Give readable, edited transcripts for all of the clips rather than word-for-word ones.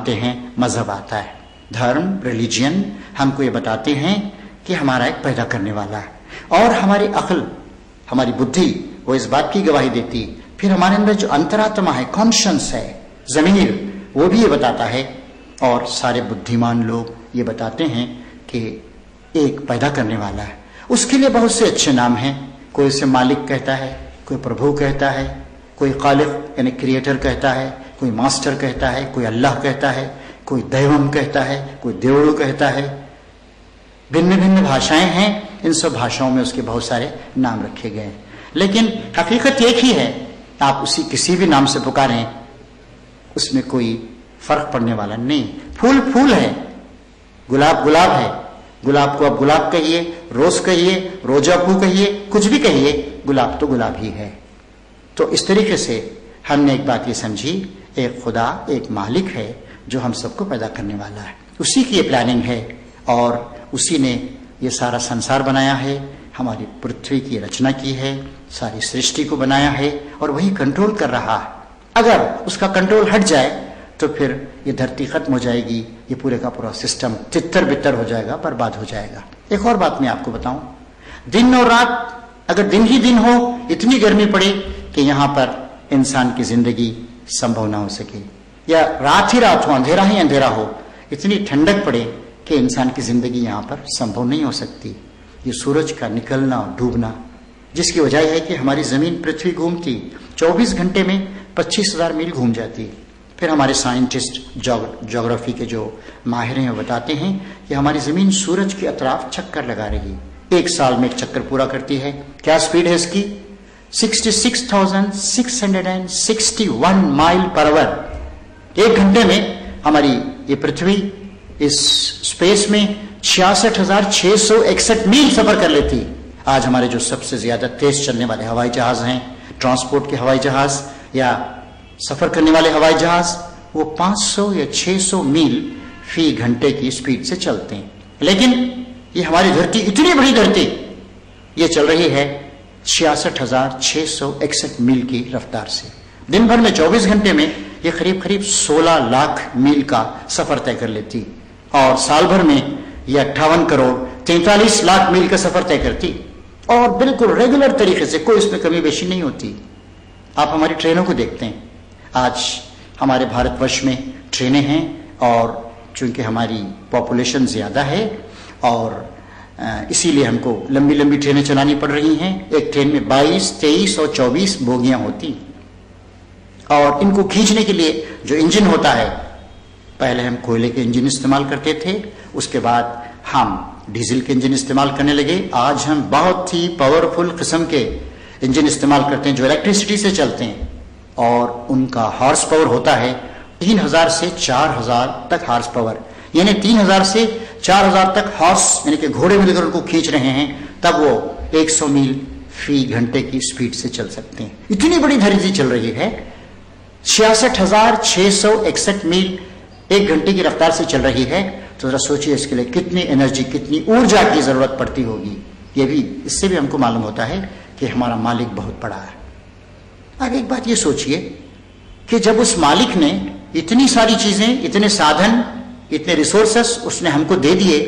ہیں مذہب آتا ہے. دھرم ریلیجین ہم کو یہ بتاتے ہیں کہ ہمارا ایک پیدا کرنے والا ہے، اور ہماری عقل ہماری بدھی وہ اس بات کی گواہی دیتی. پھر ہمارے اندر جو انتراتما ہے، کانشنس ہے، ضمیر، وہ بھی یہ بتاتا ہے. اور سارے بدھیمان لوگ یہ بتاتے ہیں کہ ایک پیدا کرنے والا ہے. اس کے لیے بہت سے اچھے نام ہیں. کوئی اسے مالک کہتا ہے، کوئی پربھو کہتا ہے، کوئی خالق یعنی کریٹر کہتا ہے، کوئی ماسٹر کہتا ہے، کوئی اللہ کہتا ہے، کوئی دیوم کہتا ہے، کوئی دیوڑو کہتا ہے. بھن بھن بھاشائیں ہیں. ان سب بھاشاؤں میں اس کے بہت سارے نام رکھے گئے ہیں، لیکن حقیقت ایک ہی ہے. آپ اسی کسی بھی نام سے پکاریں، اس میں کوئی فرق پڑنے والا نہیں. پھول پھول ہے، گلاب گلاب ہے. گلاب کو آپ گلاب کہیے، روز کہیے، روجا پھو کہیے، کچھ بھی کہیے، گلاب تو گلاب ہی ہے. تو اس طریقے سے ہم نے ایک بات یہ سمجھی، ایک خدا، ایک مالک ہے جو ہم سب کو پیدا کرنے والا ہے. اسی کی یہ پلاننگ ہے، اور اسی نے یہ سارا سنسار بنایا ہے، ہماری پرتھوی کی رچنا کی ہے، ساری سرشٹی کو بنایا ہے، اور وہی کنٹرول کر رہا ہے. اگر اس کا کنٹرول ہٹ جائے تو پھر یہ دھرتی ختم ہو جائے گی، یہ پورے کا پورا سسٹم تتر بتر ہو جائے گا، برباد ہو جائے گا. ایک اور بات میں آپ کو بتاؤں، دن اور رات، اگر دن ہی دن ہو، اتنی گرمی پڑے کہ یہاں پر انسان کی زندگی سمبھو نہ ہو سکے، یا رات ہی رات ہو، اندھیرا ہی اندھیرا ہو، اتنی ٹھنڈک پڑے کہ انسان کی زندگی یہاں پر سمبھو نہیں ہو سکتی. یہ سورج کا نکلنا اور ڈوبنا، جس کی وجہ ہے کہ ہماری زمین پرتھوی گھومتی 24 گھنٹے میں 25,000 میل گھوم جاتی. پھر ہمارے سائنٹسٹ، جغرافی کے جو ماہر ہیں وہ بتاتے ہیں کہ ہماری زمین سورج کے اطراف چکر لگا رہی، ایک سال میں ایک چکر پورا کرتی ہے. کیا سپیڈ ہے اس کی؟ 66,661 مائل پر آور. ایک گھنٹے میں ہماری یہ پرتھوی اس سپیس میں 66,661 میل سفر کر لیتی. آج ہمارے جو سب سے زیادہ تیز چلنے والے ہوائی جہاز ہیں، ٹرانسپورٹ کے ہوائی جہاز یا سفر کرنے والے ہوائی جہاز، وہ 500 یا 600 میل فی گھنٹے کی سپیڈ سے چلتے ہیں. لیکن یہ ہماری دھرتی، اتنی بڑی دھرتی، یہ چل رہی ہے 66,661 میل کی رفتار سے. دن بھر میں 24 گھنٹے میں یہ قریب 16 لاکھ میل کا سفر طے کر لیتی، اور سال بھر میں یہ 58 کروڑ 43 لاکھ میل کا سفر طے کرتی، اور بالکل ریگولر طریقے سے، کوئی اس میں کمی بیشی نہیں ہوتی. آپ ہماری ٹرینوں کو دیکھتے ہیں. آج ہمارے بھارت ورش میں ٹرینیں ہیں، اور چونکہ ہماری پاپولیشن زیادہ ہے، اور اسی لیے ہم کو لمبی لمبی ٹرینیں چلانی پڑ رہی ہیں. ایک ٹرین میں 22، 23 اور 24 بوگیاں ہوتی، اور ان کو کھینچنے کے لیے جو انجن ہوتا ہے، پہلے ہم کوئلے کے انجن استعمال کرتے تھے، اس کے بعد ہم ڈیزل کے انجن استعمال کرنے لگے. آج ہم بہت ہی پاورفل قسم کے انجن استعمال کرتے ہیں جو الیکٹریسٹی سے چلتے ہیں، اور ان کا ہارس پاور ہوتا ہے 3,000 سے 4,000 تک ہارس پاور. یعنی 3,000 سے 4,000 تک ہارس، یعنی کہ گھوڑے مل کر ان کو کھینچ رہے ہیں، تب وہ 100 میل فی گھنٹے کی سپیڈ سے چل سکتے ہیں. اتنی بڑی دھرتی چل رہی ہے، 66,661 میل ایک گھنٹے کی رفتار سے چل رہی ہے. تو ذرا سوچیے اس کے لیے کتنی انرجی، کتنی ارجا کی ضرورت پڑتی ہوگی. یہ بھی، اس سے بھی ہم کو معلوم ہوتا ہے کہ ہمارا مالک بہت بڑا ہے. اب ایک بات یہ سوچئے کہ جب اس مالک نے اتنی ساری چیزیں، اتنے سادھن، اتنے ریسورسز اس نے ہم کو دے دیے،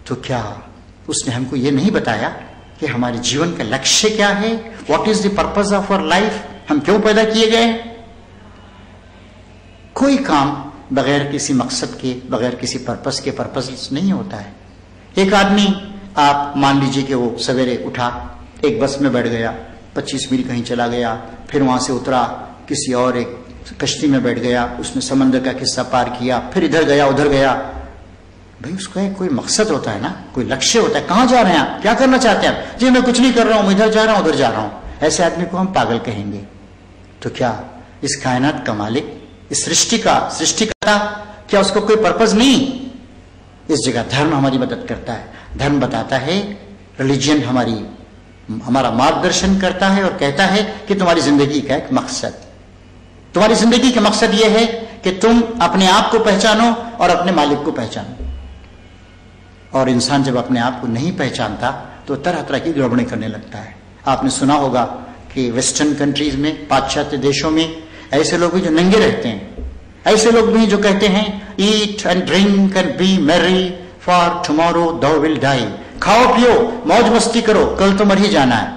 تو کیا اس نے ہم کو یہ نہیں بتایا کہ ہمارے جیون کا لکشیہ کیا ہے؟ What is the purpose of اور لائف؟ ہم کیوں پیدا کیے گئے؟ کوئی کام بغیر کسی مقصد کے، بغیر کسی پرپز کے پرپز نہیں ہوتا ہے. ایک آدمی، آپ مان لیجئے کہ وہ سویرے اٹھا، ایک بس میں بیٹھ گیا، 25 میل کہیں چلا گیا، پھر وہاں سے اترا، کسی اور ایک کشتی میں بیٹھ گیا، اس نے سمندر کا قصہ پار کیا، پھر ادھر گیا ادھر گیا. بھائی اس کا کوئی مقصد ہوتا ہے نا، کوئی لکشیہ ہوتا ہے. کہاں جا رہے ہیں آپ؟ کیا کرنا چاہتے ہیں آپ؟ جی میں کچھ نہیں کر رہا ہوں، میں ادھر جا رہا ہوں ادھر جا رہا ہوں. ایسے آدمی کو ہم پاگل کہیں گے. تو کیا اس کائنات کا مالک، اس سرشٹی کرتا، کیا اس کو کوئی پرپز نہیں؟ اس جگہ دھرم ہماری مدد کرتا ہے. دھرم بتاتا ہے، ریلیجن ہمارا مارگدرشن کرتا ہے اور کہتا ہے کہ تمہاری زندگی کا ایک مقصد، تمہاری زندگی کا مقصد یہ ہے کہ تم اپنے آپ کو پہچانو اور اپنے مالک کو پہچانو. اور انسان جب اپنے آپ کو نہیں پہچانتا تو طرح طرح کی گڑبڑیں کرنے لگتا ہے. آپ نے سنا ہوگا کہ ویسٹرن کنٹریز میں، پاশ্چاتی دیشوں میں ایسے لوگ بھی جو ننگے رہتے ہیں، ऐसे लोग भी हैं जो कहते हैं eat and drink and B Mary for tomorrow दो विल डाई, खाओ पियो मौज मस्ती करो, कल तो मर ही जाना है।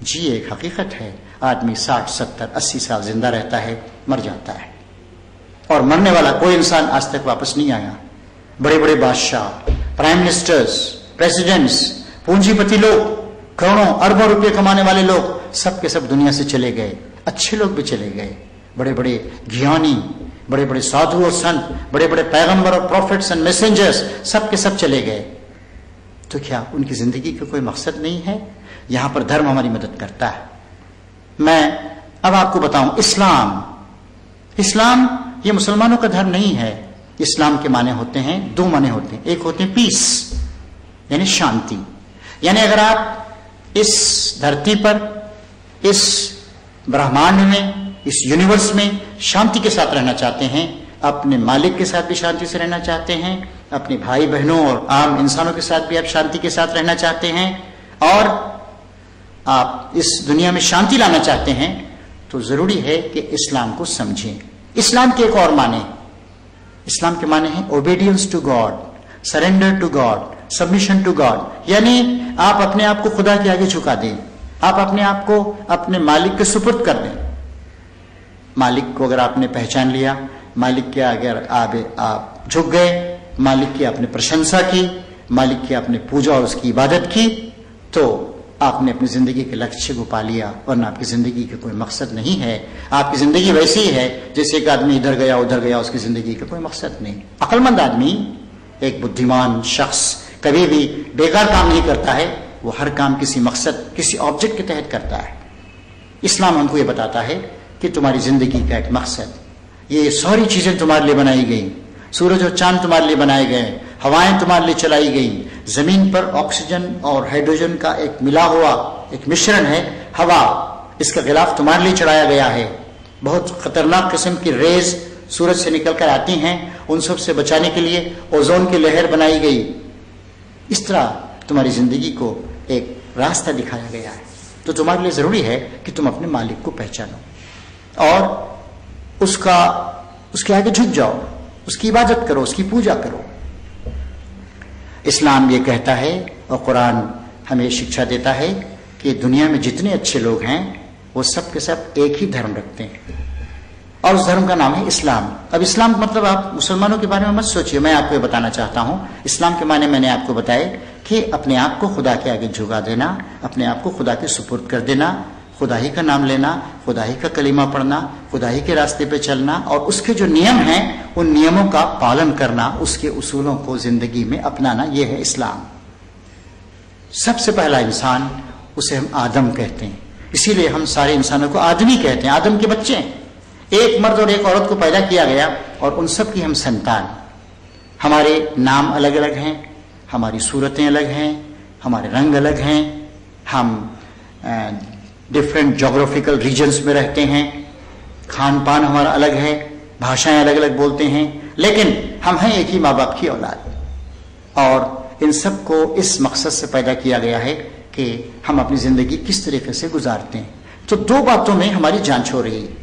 जी एक हकीकत है, आदमी 60, 70, 80 साल जिंदा रहता है, मर जाता है, और मरने वाला कोई इंसान आज तक वापस नहीं आया। बड़े बड़े बादशाह, प्राइम मिनिस्टर्स, प्रेसिडेंट्स, पूंजीपति लोग, करोड़ों अरबों रुपए कमाने वाले लोग सब के सब दुनिया से चले गए। अच्छे लोग भी चले गए, बड़े बड़े ज्ञानी, बड़े बड़े साधु और संत, बड़े बड़े पैगंबर और प्रॉफिट्स एंड मैसेंजर्स सब के सब चले गए। तो क्या उनकी जिंदगी का कोई मकसद नहीं है? यहां पर धर्म हमारी मदद करता है। मैं अब आपको बताऊं, इस्लाम ये मुसलमानों का धर्म नहीं है। इस्लाम के माने होते हैं, 2 माने होते हैं। एक होते हैं पीस, यानी शांति, यानी अगर आप इस धरती पर, इस ब्रह्मांड में, इस यूनिवर्स में शांति के साथ रहना चाहते हैं, अपने मालिक के साथ भी शांति से रहना चाहते हैं, अपने भाई बहनों और आम इंसानों के साथ भी आप शांति के साथ रहना चाहते हैं, और आप इस दुनिया में शांति लाना चाहते हैं, तो जरूरी है कि इस्लाम को समझें। इस्लाम के एक और माने, इस्लाम के माने हैं obedience to God, surrender to God, submission to God, यानी आप अपने आप को खुदा के आगे झुका दें, आप अपने आप को अपने मालिक के सुपुर्द कर दें। मालिक को अगर आपने पहचान लिया, मालिक के आगे आप झुक गए, मालिक की आपने प्रशंसा की, मालिक की आपने पूजा और उसकी इबादत की, तो आपने अपनी जिंदगी के लक्ष्य को पा लिया। वरना आपकी जिंदगी का कोई मकसद नहीं है। आपकी जिंदगी वैसी ही है जैसे एक आदमी इधर गया उधर गया, उसकी जिंदगी का कोई मकसद नहीं। अक्लमंद आदमी, एक बुद्धिमान शख्स कभी भी बेकार काम नहीं करता है, वो हर काम किसी मकसद, किसी ऑब्जेक्ट के तहत करता है। इस्लाम हमको ये बताता है कि तुम्हारी जिंदगी का एक मकसद, ये सारी चीजें तुम्हारे लिए बनाई गई, सूरज और चांद तुम्हारे लिए बनाए गए, हवाएं तुम्हारे लिए चलाई गई, जमीन पर ऑक्सीजन और हाइड्रोजन का एक मिला हुआ एक मिश्रण है हवा, इसका गिलाफ तुम्हारे लिए चढ़ाया गया है। बहुत खतरनाक किस्म की रेज सूरज से निकलकर आती हैं, उन सब से बचाने के लिए ओजोन की लहर बनाई गई। इस तरह तुम्हारी जिंदगी को एक रास्ता दिखाया गया है। तो तुम्हारे लिए जरूरी है कि तुम अपने मालिक को पहचानो और उसके आगे झुक जाओ, उसकी इबादत करो, उसकी पूजा करो। इस्लाम ये कहता है और कुरान हमें शिक्षा देता है कि दुनिया में जितने अच्छे लोग हैं वो सब के सब एक ही धर्म रखते हैं, और उस धर्म का नाम है इस्लाम। अब इस्लाम मतलब आप मुसलमानों के बारे में मत सोचिए, मैं आपको ये बताना चाहता हूं। इस्लाम के माने मैंने आपको बताए कि अपने आप को खुदा के आगे झुका देना, अपने आप को खुदा के सुपुर्द कर देना, खुदा ही का नाम लेना, खुदा ही का कलीमा पढ़ना, खुदा ही के रास्ते पे चलना, और उसके जो नियम हैं उन नियमों का पालन करना, उसके उसूलों को जिंदगी में अपनाना, यह है इस्लाम। सबसे पहला इंसान, उसे हम आदम कहते हैं, इसीलिए हम सारे इंसानों को आदमी कहते हैं, आदम के बच्चे हैं। एक मर्द और एक औरत को पैदा किया गया और उन सब की हम संतान। हमारे नाम अलग अलग हैं, हमारी सूरतें अलग हैं, हमारे रंग अलग हैं, हम डिफरेंट जोग्राफिकल रीजन्स में रहते हैं, खान पान हमारा अलग है, भाषाएं अलग अलग बोलते हैं, लेकिन हम हैं एक ही माँ बाप की औलाद। और इन सब को इस मकसद से पैदा किया गया है कि हम अपनी जिंदगी किस तरीके से गुजारते हैं। तो 2 बातों में हमारी जांच हो रही है,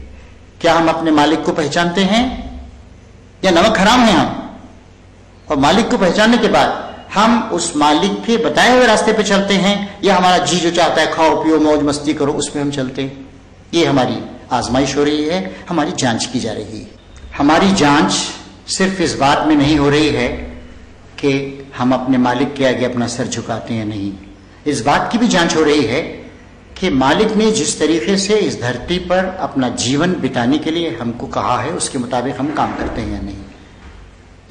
क्या हम अपने मालिक को पहचानते हैं या नमक हराम है हम, और मालिक को पहचानने के बाद हम उस मालिक के बताए हुए रास्ते पे चलते हैं, या हमारा जी जो चाहता है खाओ पियो मौज मस्ती करो उस पे हम चलते हैं। ये हमारी आजमाइश हो रही है, हमारी जांच की जा रही है। हमारी जांच सिर्फ इस बात में नहीं हो रही है कि हम अपने मालिक के आगे अपना सर झुकाते हैं, नहीं, इस बात की भी जांच हो रही है कि मालिक ने जिस तरीके से इस धरती पर अपना जीवन बिताने के लिए हमको कहा है उसके मुताबिक हम काम करते हैं या नहीं।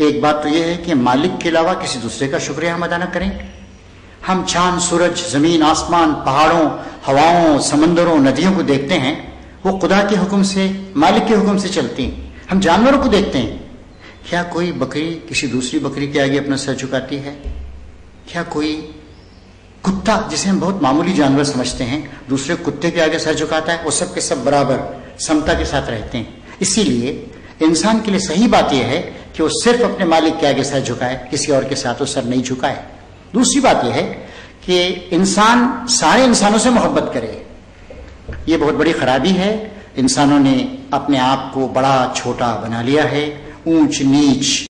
एक बात तो यह है कि मालिक के अलावा किसी दूसरे का शुक्रिया हम अदा न करें। हम चांद, सूरज, जमीन, आसमान, पहाड़ों, हवाओं, समंदरों, नदियों को देखते हैं, वो खुदा के हुक्म से, मालिक के हुक्म से चलती हैं। हम जानवरों को देखते हैं, क्या कोई बकरी किसी दूसरी बकरी के आगे अपना सर झुकाती है? क्या कोई कुत्ता, जिसे हम बहुत मामूली जानवर समझते हैं, दूसरे कुत्ते के आगे सर झुकाता है? वो सब के सब बराबर समता के साथ रहते हैं। इसीलिए इंसान के लिए सही बात यह है कि वो सिर्फ अपने मालिक के आगे सर झुकाए, किसी और के साथ वो सर नहीं झुकाए। दूसरी बात यह है कि इंसान सारे इंसानों से मोहब्बत करे। ये बहुत बड़ी खराबी है। इंसानों ने اپنے آپ کو بڑا چھوٹا بنا لیا ہے، اونچ نیچ